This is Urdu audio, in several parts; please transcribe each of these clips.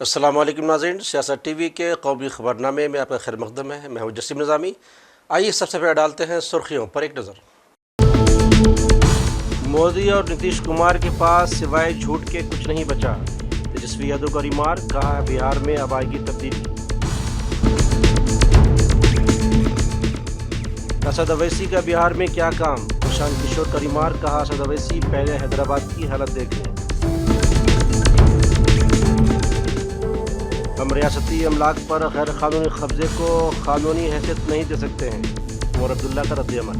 السلام علیکم ناظرین، سیاست ٹی وی کے قومی خبرنامے میں آپ کا خیر مقدم ہے۔ میں ہوں جسیم نظامی۔ آئیے سب سے پہلے ڈالتے ہیں سرخیوں پر ایک نظر۔ مودی اور نتیش کمار کے پاس سوائے جھوٹ کے کچھ نہیں بچا، تیجسوی یادو کا ریمارک، کہا بہار میں اب آئے گی تبدیلی۔ اسد اویسی کا بہار میں کیا کام، پرشانت کشور کا ریمارک، کہا اسد اویسی پہلے حیدرآباد کی حالت دیکھ لیں۔ ہم ریاستی املاک پر غیر قانونی قبضے کو قانونی حیثیت نہیں دے سکتے ہیں، عمر عبداللہ کا رد عمل۔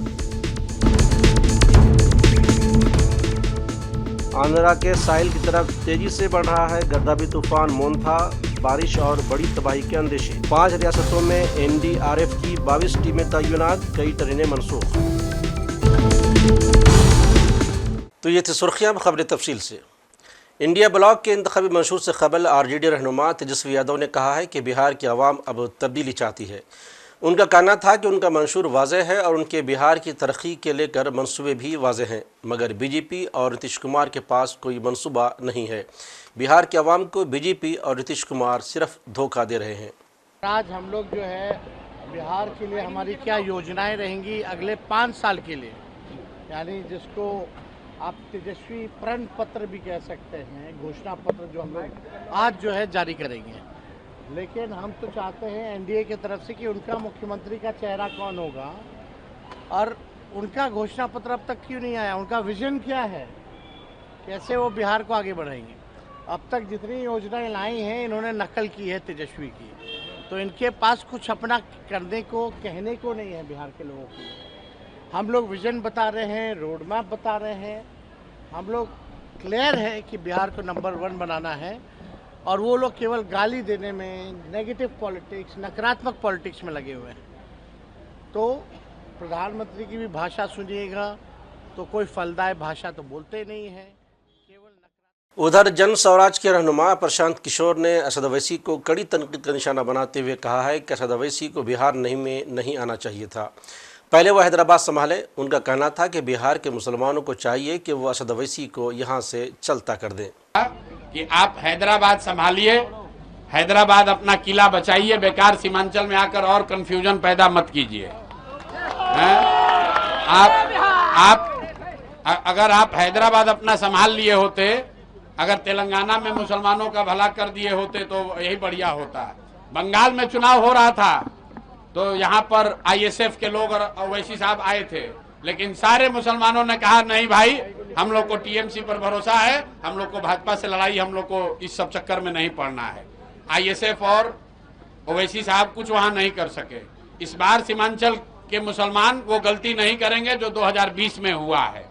آندھرا کے ساحل کی طرف تیزی سے بڑھ رہا ہے گردابی طوفان مونتھا، بارش اور بڑی تباہی کے اندیشے۔ 5 ریاستوں میں NDRF کی 22 ٹیمیں تعینات، کئی ٹرینیں منسوخ۔ تو یہ تھی سرخیاں، خبریں تفصیل سے۔ انڈیا بلاک کے انتخابی منشور سے قبل RJD رہنما تیجسوی یادو نے کہا ہے کہ بہار کی عوام اب تبدیلی چاہتی ہے۔ ان کا کہنا تھا کہ ان کا منشور واضح ہے اور ان کے بہار کی ترقی کے لے کر منصوبے بھی واضح ہیں، مگر BJP اور نتیش کمار کے پاس کوئی منصوبہ نہیں ہے۔ بہار کے عوام کو BJP اور نتیش کمار صرف دھوکہ دے رہے ہیں۔ آج ہم لوگ جو ہے بہار کے لیے ہماری کیا یوجنائیں رہیں گی اگلے 5 سال کے لیے، یعنی جس کو آپ تیجسوی پرن پتر بھی کہہ سکتے ہیں، گھوشنا پتر جو ہم لوگ آج جو ہے جاری کریں گے۔ لیکن ہم تو چاہتے ہیں NDA کی طرف سے کہ ان کا مکھیہ منتری کا چہرہ کون ہوگا، اور ان کا گھوشنا پتر اب تک کیوں نہیں آیا، ان کا ویژن کیا ہے، کیسے وہ بہار کو آگے بڑھائیں گے۔ اب تک جتنی یوجنائیں لائی ہیں انہوں نے نقل کی ہے تیجسوی کی، تو ان کے پاس کچھ اپنا کرنے کو کہنے کو نہیں ہے بہار کے لوگوں کے لیے۔ ہم لوگ ویژن بتا رہے ہیں، روڈ میپ بتا رہے ہیں، ہم لوگ کلیئر ہے کہ بہار کو نمبر 1 بنانا ہے، اور وہ لوگ کیول گالی دینے میں، نیگیٹو پالیٹکس، نکراتمک پالیٹکس میں لگے ہوئے ہیں۔ تو پردھان منتری کی بھی بھاشا سنیے گا تو کوئی پھلدائے بھاشا تو بولتے نہیں ہیں۔ ادھر جن سوراج کے رہنما پرشانت کشور نے اسد اویسی کو کڑی تنقید کا نشانہ بناتے ہوئے کہا ہے کہ اسد اویسی کو بہار میں نہیں آنا چاہیے تھا، پہلے وہ حیدرآباد سنبھالے۔ ان کا کہنا تھا کہ بہار کے مسلمانوں کو چاہیے کہ وہ اسد اویسی کو یہاں سے چلتا کر دیں۔ کہ آپ حیدرآباد سنبھالیے، حیدرآباد اپنا قلعہ بچائیے، بیکار سیمانچل میں آ کر اور کنفیوژن پیدا مت کیجیے۔ اگر آپ حیدرآباد اپنا سنبھال لیے ہوتے، اگر تلنگانہ میں مسلمانوں کا بھلا کر دیے ہوتے تو یہی بڑھیا ہوتا۔ بنگال میں چناؤ ہو رہا تھا تو یہاں پر ISF کے لوگ اور اویسی صاحب آئے تھے، لیکن سارے مسلمانوں نے کہا نہیں بھائی، ہم لوگ کو TMC پر بھروسہ ہے، ہم لوگ کو بھاجپا سے لڑائی، ہم لوگ کو اس سب چکر میں نہیں پڑنا ہے۔ ISF اور اویسی صاحب کچھ وہاں نہیں کر سکے۔ اس بار سیمانچل کے مسلمان وہ غلطی نہیں کریں گے جو 2020 میں ہوا ہے۔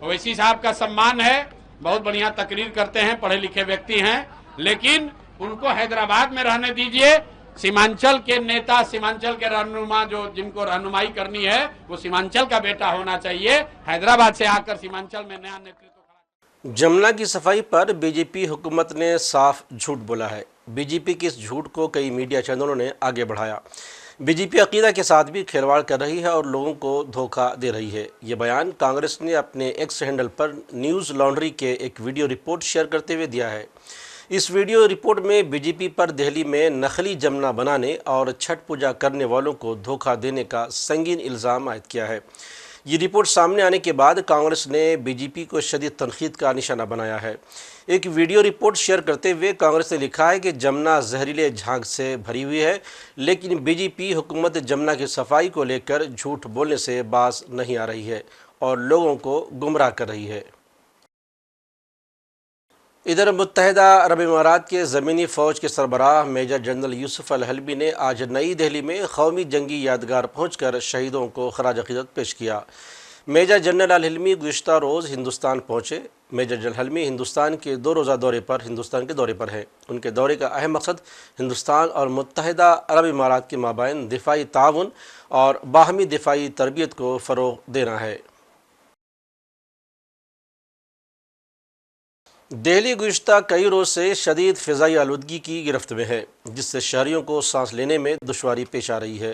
اویسی صاحب کا سمان ہے، بہت بڑھیا تقریر کرتے ہیں، پڑھے لکھے ویکتی ہیں، لیکن ان کو حیدرآباد میں رہنے دیجئے۔ سیمانچل کے نیتا، سیمانچل کے رہنما جو جن کو رہنمائی کرنی ہے وہ سیمانچل کا بیٹا ہونا چاہیے، حیدرآباد سے آ کر سیمانچل میں نیا نیترتو۔ جمنا کی صفائی پر BJP حکومت نے صاف جھوٹ بولا ہے۔ BJP کے اس جھوٹ کو کئی میڈیا چینلوں نے آگے بڑھایا۔ BJP عقیدہ کے ساتھ بھی کھلواڑ کر رہی ہے اور لوگوں کو دھوکہ دے رہی ہے۔ یہ بیان کانگریس نے اپنے ایکس ہینڈل پر نیوز لانڈری کے ایک ویڈیو رپورٹ شیئر کرتے ہوئے دیا ہے۔ اس ویڈیو رپورٹ میں BJP پر دہلی میں نقلی جمنا بنانے اور چھٹ پوجا کرنے والوں کو دھوکہ دینے کا سنگین الزام عائد کیا ہے۔ یہ رپورٹ سامنے آنے کے بعد کانگریس نے BJP کو شدید تنقید کا نشانہ بنایا ہے۔ ایک ویڈیو رپورٹ شیئر کرتے ہوئے کانگریس نے لکھا ہے کہ جمنا زہریلے جھانک سے بھری ہوئی ہے، لیکن BJP حکومت جمنا کی صفائی کو لے کر جھوٹ بولنے سے باز نہیں آ رہی ہے اور لوگوں کو گمراہ کر رہی ہے۔ ادھر متحدہ عرب امارات کے زمینی فوج کے سربراہ میجر جنرل یوسف الحلبی نے آج نئی دہلی میں قومی جنگی یادگار پہنچ کر شہیدوں کو خراج عقیدت پیش کیا۔ میجر جنرل الحلبی گزشتہ روز ہندوستان پہنچے۔ میجر جنرل الحلبی ہندوستان کے 2 روزہ دورے پر ہیں۔ ان کے دورے کا اہم مقصد ہندوستان اور متحدہ عرب امارات کے مابین دفاعی تعاون اور باہمی دفاعی تربیت کو فروغ دینا ہے۔ دہلی گزشتہ کئی روز سے شدید فضائی آلودگی کی گرفت میں ہے، جس سے شہریوں کو سانس لینے میں دشواری پیش آ رہی ہے۔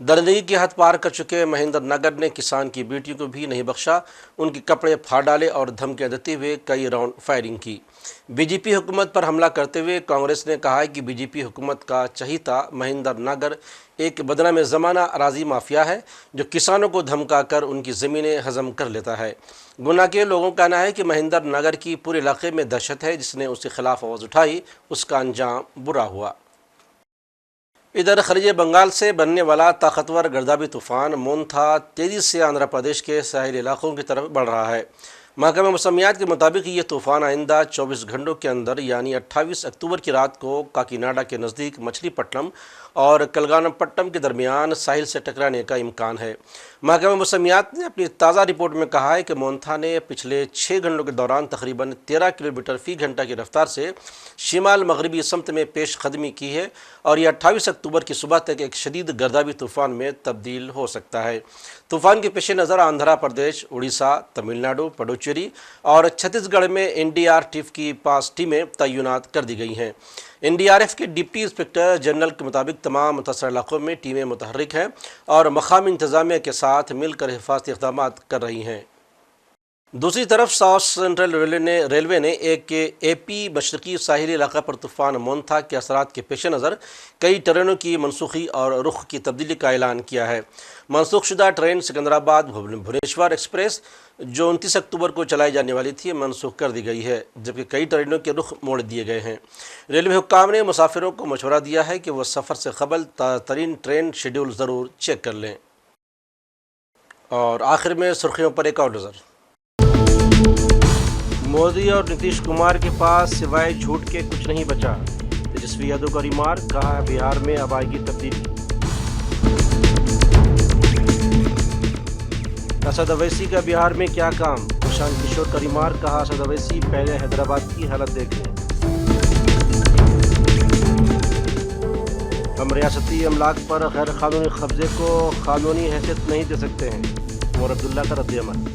درندگی کی حد پار کر چکے مہندر نگر نے کسان کی بیٹیوں کو بھی نہیں بخشا، ان کے کپڑے پھاڑ ڈالے اور دھمکیاں دیتے ہوئے کئی راؤنڈ فائرنگ کی۔ بی جے پی حکومت پر حملہ کرتے ہوئے کانگریس نے کہا ہے کہ بی جے پی حکومت کا چہیتا مہندر نگر ایک بدنام زمانہ اراضی مافیا ہے جو کسانوں کو دھمکا کر ان کی زمینیں ہضم کر لیتا ہے۔ گنا کے لوگوں کا کہنا ہے کہ مہندر نگر کی پورے علاقے میں دہشت ہے، جس نے اس کے خلاف آواز اٹھائی اس کا انجام برا ہوا۔ ادھر خلیج بنگال سے بننے والا طاقتور گردابی طوفان مونتھا تیزی سے آندھرا پردیش کے ساحلی علاقوں کی طرف بڑھ رہا ہے۔ محکمہ موسمیات کے مطابق یہ طوفان آئندہ 24 گھنٹوں کے اندر یعنی 28 اکتوبر کی رات کو کاکیناڈا کے نزدیک مچھلی پٹنم اور کلگانم پٹم کے درمیان ساحل سے ٹکرانے کا امکان ہے۔ محکمہ موسمیات نے اپنی تازہ رپورٹ میں کہا ہے کہ مونتھا نے پچھلے 6 گھنٹوں کے دوران تقریباً 13 کلومیٹر فی گھنٹہ کی رفتار سے شمال مغربی سمت میں پیش قدمی کی ہے اور یہ 28 اکتوبر کی صبح تک ایک شدید گردابی طوفان میں تبدیل ہو سکتا ہے۔ طوفان کے پیش نظر آندھرا پردیش، اڑیسہ، تمل ناڈو، پڈوچیری اور چھتیس گڑھ میں NDRF کی 5 ٹیمیں تعینات کر دی گئی ہیں۔ NDRF کے ڈپٹی انسپکٹر جنرل کے مطابق تمام متاثرہ علاقوں میں ٹیمیں متحرک ہیں اور مقامی انتظامیہ کے ساتھ مل کر حفاظتی اقدامات کر رہی ہیں۔ دوسری طرف ساؤتھ سینٹرل ریلوے نے ایک AP مشرقی ساحلی علاقہ پر طوفان مونتھا کے اثرات کے پیش نظر کئی ٹرینوں کی منسوخی اور رخ کی تبدیلی کا اعلان کیا ہے۔ منسوخ شدہ ٹرین سکندرآباد بھونیشور ایکسپریس جو 29 اکتوبر کو چلائی جانے والی تھی منسوخ کر دی گئی ہے، جبکہ کئی ٹرینوں کے رخ موڑ دیے گئے ہیں۔ ریلوے حکام نے مسافروں کو مشورہ دیا ہے کہ وہ سفر سے قبل تازہ ترین ٹرین شیڈول ضرور چیک کر لیں۔ اور آخر میں سرخیوں پر ایک اور نظر۔ مودی اور نتیش کمار کے پاس سوائے جھوٹ کے کچھ نہیں بچا، تیجسوی یادو کا ریمارک، کہا بہار میں اب آئے گی تبدیلی۔ اسد اویسی کا بہار میں کیا کام، پرشانت کشور کا ریمارک، کہا اسد اویسی پہلے حیدرآباد کی حالت دیکھ لیں۔ ہم ریاستی املاک پر غیر قانونی قبضے کو قانونی حیثیت نہیں دے سکتے ہیں، عمر عبداللہ کا رد عمل۔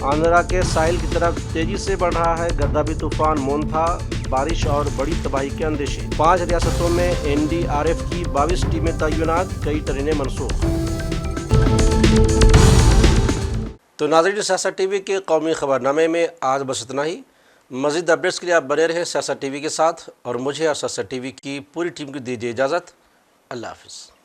آندھرا کے ساحل کی طرف تیزی سے بڑھ رہا ہے گردابی طوفان مونتھا، بارش اور بڑی تباہی کے اندیشے۔ 5 ریاستوں میں NDRF کی 22 ٹیمیں تعینات، کئی ٹرینیں منسوخ۔ تو ناظرین، سیاست TV کے قومی خبرنامے میں آج بس اتنا ہی۔ مزید اپڈیٹس کے لیے آپ بنے رہیں سیاست TV کے ساتھ، اور مجھے اور سیاست TV کی پوری ٹیم کو دیجیے اجازت۔ اللہ حافظ۔